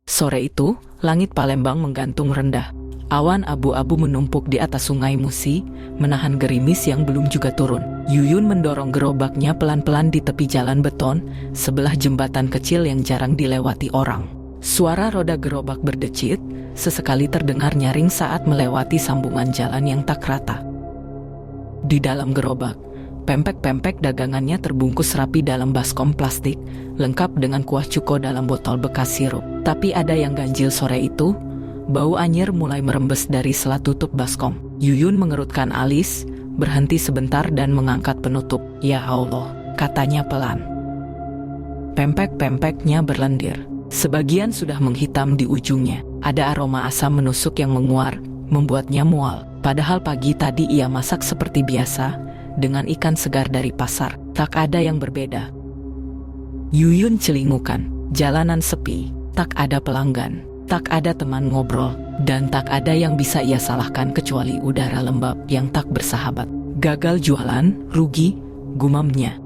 Sore itu, langit Palembang menggantung rendah. Awan abu-abu menumpuk di atas Sungai Musi, menahan gerimis yang belum juga turun. Yuyun mendorong gerobaknya pelan-pelan di tepi jalan beton, sebelah jembatan kecil yang jarang dilewati orang. Suara roda gerobak berdecit, sesekali terdengar nyaring saat melewati sambungan jalan yang tak rata. Di dalam gerobak, pempek-pempek dagangannya terbungkus rapi dalam baskom plastik, lengkap dengan kuah cuko dalam botol bekas sirup. Tapi ada yang ganjil sore itu. Bau anyir mulai merembes dari sela tutup baskom. Yuyun mengerutkan alis, berhenti sebentar dan mengangkat penutup. Ya Allah, katanya pelan. Pempek-pempeknya berlendir. Sebagian sudah menghitam di ujungnya. Ada aroma asam menusuk yang menguar, membuatnya mual. Padahal pagi tadi ia masak seperti biasa, dengan ikan segar dari pasar. Tak ada yang berbeda. Yuyun celingukan. Jalanan sepi, tak ada pelanggan. Tak ada teman ngobrol, dan tak ada yang bisa ia salahkan kecuali udara lembab yang tak bersahabat. Gagal jualan, rugi, gumamnya.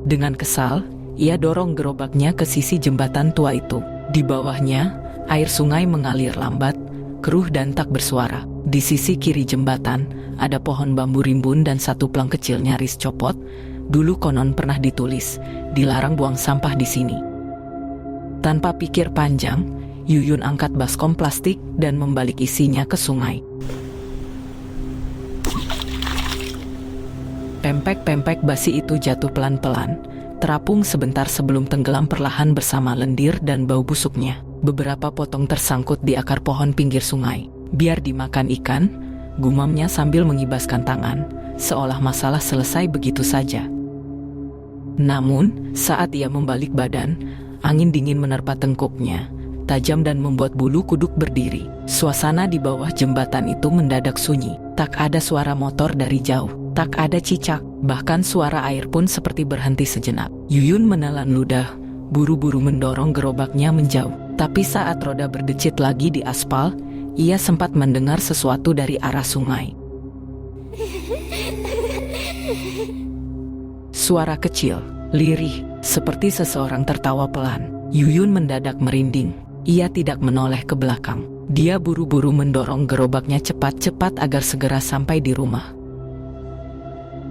Dengan kesal, ia dorong gerobaknya ke sisi jembatan tua itu. Di bawahnya, air sungai mengalir lambat, keruh dan tak bersuara. Di sisi kiri jembatan, ada pohon bambu rimbun dan satu plang kecil nyaris copot. Dulu konon pernah ditulis, dilarang buang sampah di sini. Tanpa pikir panjang, Yuyun angkat baskom plastik dan membalik isinya ke sungai. Pempek-pempek basi itu jatuh pelan-pelan, terapung sebentar sebelum tenggelam perlahan bersama lendir dan bau busuknya. Beberapa potong tersangkut di akar pohon pinggir sungai. Biar dimakan ikan, gumamnya sambil mengibaskan tangan, seolah masalah selesai begitu saja. Namun, saat ia membalik badan, angin dingin menerpa tengkuknya, tajam dan membuat bulu kuduk berdiri. Suasana di bawah jembatan itu mendadak sunyi. Tak ada suara motor dari jauh, tak ada cicak, bahkan suara air pun seperti berhenti sejenak. Yuyun menelan ludah, buru-buru mendorong gerobaknya menjauh. Tapi saat roda berdecit lagi di aspal, ia sempat mendengar sesuatu dari arah sungai. Suara kecil, lirih, seperti seseorang tertawa pelan. Yuyun mendadak merinding. Ia tidak menoleh ke belakang. Dia buru-buru mendorong gerobaknya cepat-cepat agar segera sampai di rumah.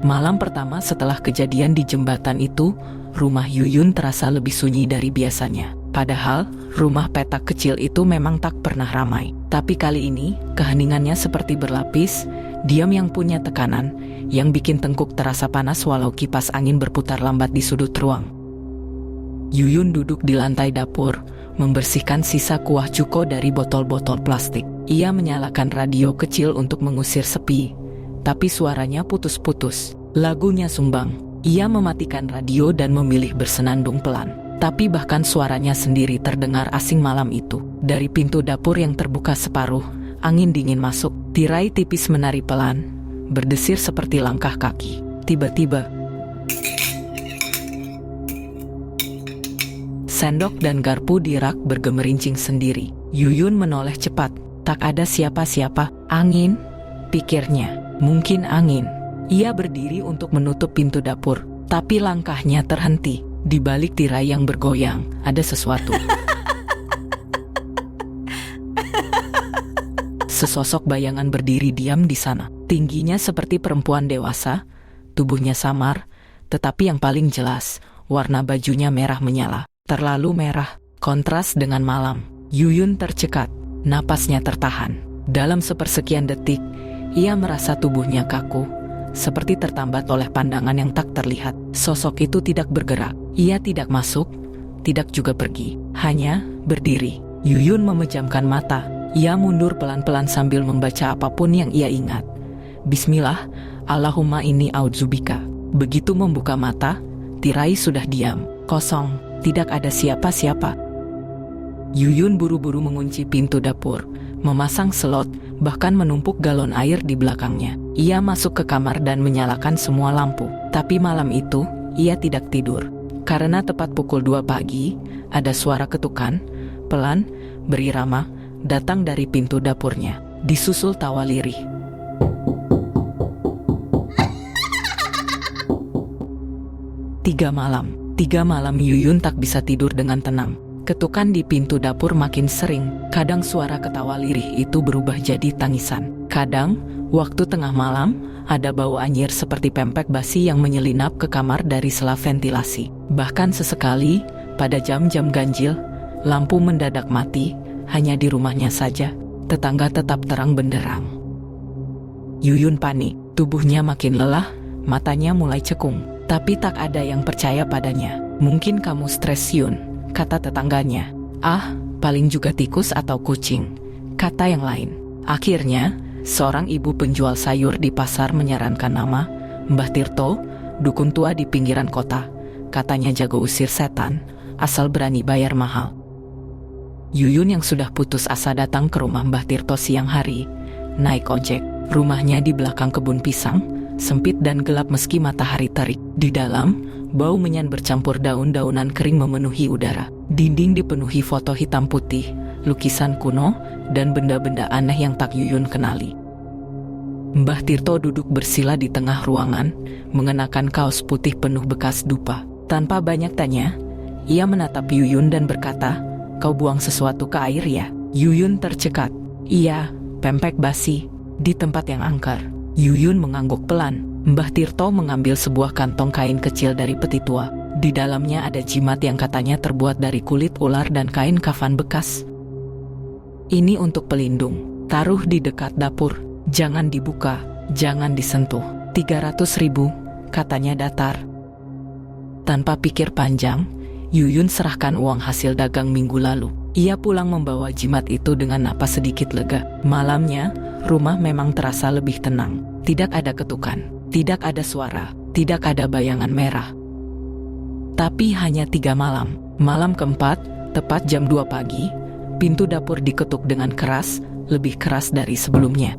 Malam pertama setelah kejadian di jembatan itu, rumah Yuyun terasa lebih sunyi dari biasanya. Padahal, rumah petak kecil itu memang tak pernah ramai. Tapi kali ini, keheningannya seperti berlapis, diam yang punya tekanan, yang bikin tengkuk terasa panas walau kipas angin berputar lambat di sudut ruang. Yuyun duduk di lantai dapur, membersihkan sisa kuah cuko dari botol-botol plastik. Ia menyalakan radio kecil untuk mengusir sepi, tapi suaranya putus-putus. Lagunya sumbang. Ia mematikan radio dan memilih bersenandung pelan. Tapi bahkan suaranya sendiri terdengar asing malam itu. Dari pintu dapur yang terbuka separuh, angin dingin masuk. Tirai tipis menari pelan, berdesir seperti langkah kaki. Tiba-tiba, sendok dan garpu di rak bergemerincing sendiri. Yuyun menoleh cepat. Tak ada siapa-siapa. Angin, pikirnya. Mungkin angin. Ia berdiri untuk menutup pintu dapur. Tapi langkahnya terhenti. Di balik tirai yang bergoyang, ada sesuatu. Sesosok bayangan berdiri diam di sana. Tingginya seperti perempuan dewasa, tubuhnya samar, tetapi yang paling jelas, warna bajunya merah menyala. Terlalu merah, kontras dengan malam. Yuyun tercekat, napasnya tertahan. Dalam sepersekian detik, ia merasa tubuhnya kaku, seperti tertambat oleh pandangan yang tak terlihat. Sosok itu tidak bergerak. Ia tidak masuk, tidak juga pergi. Hanya berdiri. Yuyun memejamkan mata. Ia mundur pelan-pelan sambil membaca apapun yang ia ingat. Bismillah, Allahumma inni a'udzubika. Begitu membuka mata, tirai sudah diam, kosong. Tidak ada siapa-siapa. Yuyun buru-buru mengunci pintu dapur, memasang selot, bahkan menumpuk galon air di belakangnya. Ia masuk ke kamar dan menyalakan semua lampu. Tapi malam itu, ia tidak tidur. Karena tepat pukul 2 pagi, ada suara ketukan, pelan, berirama, datang dari pintu dapurnya. Disusul tawa lirih. Tiga malam Yuyun tak bisa tidur dengan tenang. Ketukan di pintu dapur makin sering. Kadang suara ketawa lirih itu berubah jadi tangisan. Kadang, waktu tengah malam, ada bau anyir seperti pempek basi yang menyelinap ke kamar dari sela ventilasi. Bahkan sesekali, pada jam-jam ganjil, lampu mendadak mati, hanya di rumahnya saja. Tetangga tetap terang benderang. Yuyun panik, tubuhnya makin lelah, matanya mulai cekung. Tapi tak ada yang percaya padanya. Mungkin kamu stres, Yun, kata tetangganya. Ah, paling juga tikus atau kucing, kata yang lain. Akhirnya, seorang ibu penjual sayur di pasar menyarankan nama Mbah Tirto, dukun tua di pinggiran kota. Katanya jago usir setan, asal berani bayar mahal. Yuyun yang sudah putus asa datang ke rumah Mbah Tirto siang hari. Naik ojek, rumahnya di belakang kebun pisang, sempit dan gelap meski matahari terik. Di dalam, bau menyan bercampur daun-daunan kering memenuhi udara. Dinding dipenuhi foto hitam putih, lukisan kuno, dan benda-benda aneh yang tak Yuyun kenali. Mbah Tirto duduk bersila di tengah ruangan, mengenakan kaos putih penuh bekas dupa. Tanpa banyak tanya, ia menatap Yuyun dan berkata, "Kau buang sesuatu ke air ya?" Yuyun tercekat. "Iya, pempek basi, di tempat yang angker." Yuyun mengangguk pelan. Mbah Tirto mengambil sebuah kantong kain kecil dari peti tua. Di dalamnya ada jimat yang katanya terbuat dari kulit ular dan kain kafan bekas. "Ini untuk pelindung. Taruh di dekat dapur. Jangan dibuka, jangan disentuh." 300.000, katanya datar. Tanpa pikir panjang, Yuyun serahkan uang hasil dagang minggu lalu. Ia pulang membawa jimat itu dengan napas sedikit lega. Malamnya, rumah memang terasa lebih tenang. Tidak ada ketukan, tidak ada suara, tidak ada bayangan merah. Tapi hanya 3 malam. Malam keempat, tepat jam 2 pagi, pintu dapur diketuk dengan keras, lebih keras dari sebelumnya.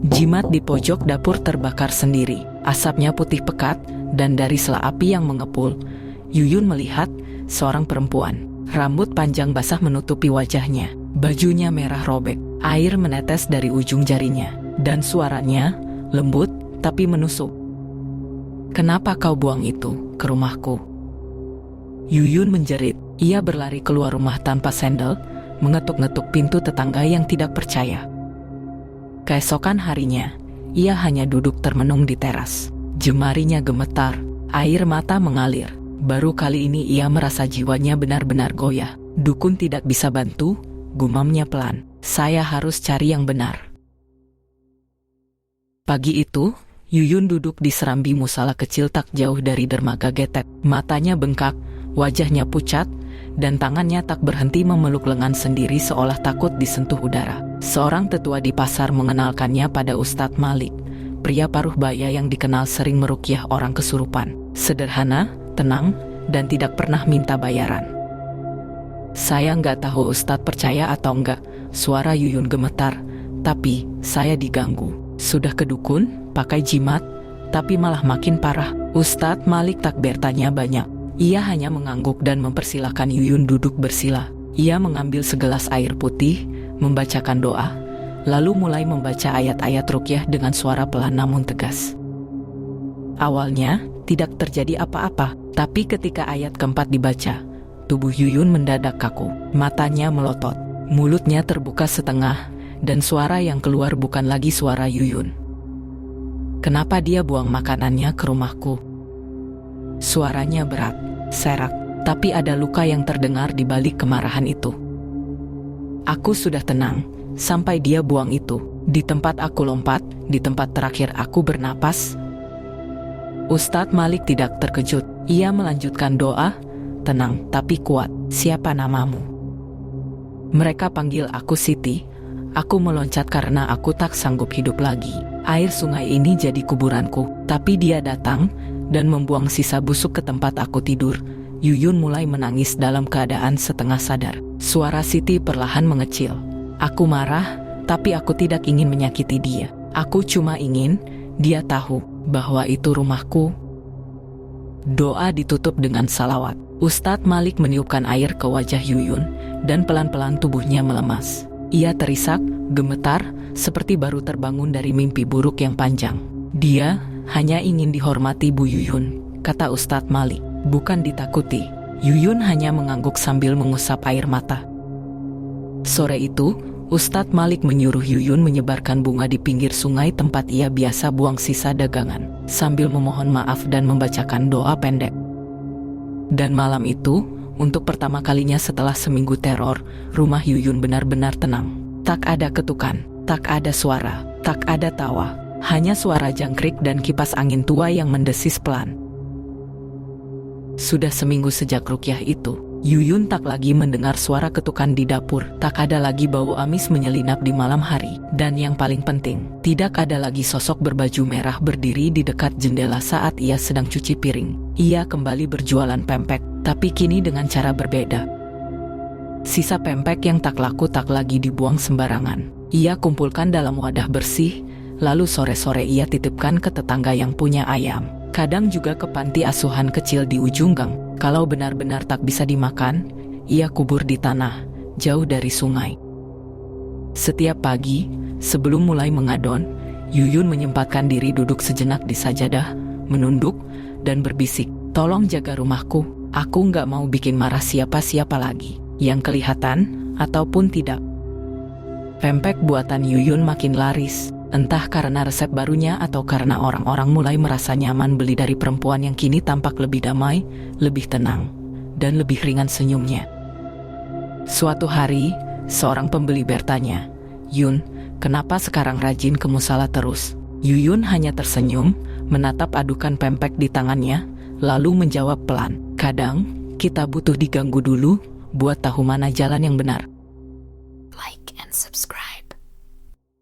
Jimat di pojok dapur terbakar sendiri. Asapnya putih pekat, dan dari sela api yang mengepul, Yuyun melihat seorang perempuan. Rambut panjang basah menutupi wajahnya. Bajunya merah robek. Air menetes dari ujung jarinya. Dan suaranya lembut tapi menusuk. "Kenapa kau buang itu ke rumahku?" Yuyun menjerit. Ia berlari keluar rumah tanpa sendal, mengetuk-ngetuk pintu tetangga yang tidak percaya. Keesokan harinya, ia hanya duduk termenung di teras. Jemarinya gemetar, air mata mengalir. Baru kali ini ia merasa jiwanya benar-benar goyah. "Dukun tidak bisa bantu," gumamnya pelan. "Saya harus cari yang benar." Pagi itu, Yuyun duduk di serambi musala kecil tak jauh dari dermaga Getet. Matanya bengkak, wajahnya pucat, dan tangannya tak berhenti memeluk lengan sendiri seolah takut disentuh udara. Seorang tetua di pasar mengenalkannya pada Ustadz Malik, pria paruh baya yang dikenal sering meruqyah orang kesurupan. Sederhana, tenang, dan tidak pernah minta bayaran. "Saya nggak tahu Ustadz percaya atau enggak," suara Yuyun gemetar, "tapi saya diganggu. Sudah ke dukun, pakai jimat, tapi malah makin parah." Ustadz Malik tak bertanya banyak. Ia hanya mengangguk dan mempersilahkan Yuyun duduk bersila. Ia mengambil segelas air putih, membacakan doa, lalu mulai membaca ayat-ayat ruqyah dengan suara pelan namun tegas. Awalnya, tidak terjadi apa-apa, tapi ketika ayat keempat dibaca, tubuh Yuyun mendadak kaku. Matanya melotot, mulutnya terbuka setengah, dan suara yang keluar bukan lagi suara Yuyun. "Kenapa dia buang makanannya ke rumahku?" Suaranya berat, serak, tapi ada luka yang terdengar di balik kemarahan itu. "Aku sudah tenang, sampai dia buang itu. Di tempat aku lompat, di tempat terakhir aku bernapas." Ustadz Malik tidak terkejut. Ia melanjutkan doa, "Tenang tapi kuat. Siapa namamu?" "Mereka panggil aku Siti. Aku meloncat karena aku tak sanggup hidup lagi. Air sungai ini jadi kuburanku. Tapi dia datang dan membuang sisa busuk ke tempat aku tidur." Yuyun mulai menangis dalam keadaan setengah sadar. Suara Siti perlahan mengecil. "Aku marah, tapi aku tidak ingin menyakiti dia. Aku cuma ingin dia tahu bahwa itu rumahku." Doa ditutup dengan salawat. Ustadz Malik meniupkan air ke wajah Yuyun, dan pelan-pelan tubuhnya melemas. Ia terisak, gemetar, seperti baru terbangun dari mimpi buruk yang panjang. "Dia hanya ingin dihormati Bu Yuyun," kata Ustadz Malik. bukan ditakuti. Yuyun hanya mengangguk sambil mengusap air mata. Sore itu, Ustadz Malik menyuruh Yuyun menyebarkan bunga di pinggir sungai tempat ia biasa buang sisa dagangan, sambil memohon maaf dan membacakan doa pendek. Dan malam itu, untuk pertama kalinya setelah seminggu teror, rumah Yuyun benar-benar tenang. Tak ada ketukan, tak ada suara, tak ada tawa. Hanya suara jangkrik dan kipas angin tua yang mendesis pelan. Sudah seminggu sejak ruqyah itu, Yuyun tak lagi mendengar suara ketukan di dapur. Tak ada lagi bau amis menyelinap di malam hari. Dan yang paling penting, tidak ada lagi sosok berbaju merah berdiri di dekat jendela saat ia sedang cuci piring. Ia kembali berjualan pempek, tapi kini dengan cara berbeda. Sisa pempek yang tak laku tak lagi dibuang sembarangan. Ia kumpulkan dalam wadah bersih, lalu sore-sore ia titipkan ke tetangga yang punya ayam. Kadang juga ke panti asuhan kecil di ujung gang. Kalau benar-benar tak bisa dimakan, ia kubur di tanah, jauh dari sungai. Setiap pagi, sebelum mulai mengadon, Yuyun menyempatkan diri duduk sejenak di sajadah, menunduk, dan berbisik, "Tolong jaga rumahku, aku nggak mau bikin marah siapa-siapa lagi, yang kelihatan, ataupun tidak." Pempek buatan Yuyun makin laris. Entah karena resep barunya atau karena orang-orang mulai merasa nyaman beli dari perempuan yang kini tampak lebih damai, lebih tenang, dan lebih ringan senyumnya. Suatu hari, seorang pembeli bertanya, "Yun, kenapa sekarang rajin ke musala terus?" Yuyun hanya tersenyum, menatap adukan pempek di tangannya, lalu menjawab pelan, "Kadang, kita butuh diganggu dulu, buat tahu mana jalan yang benar." Like and subscribe.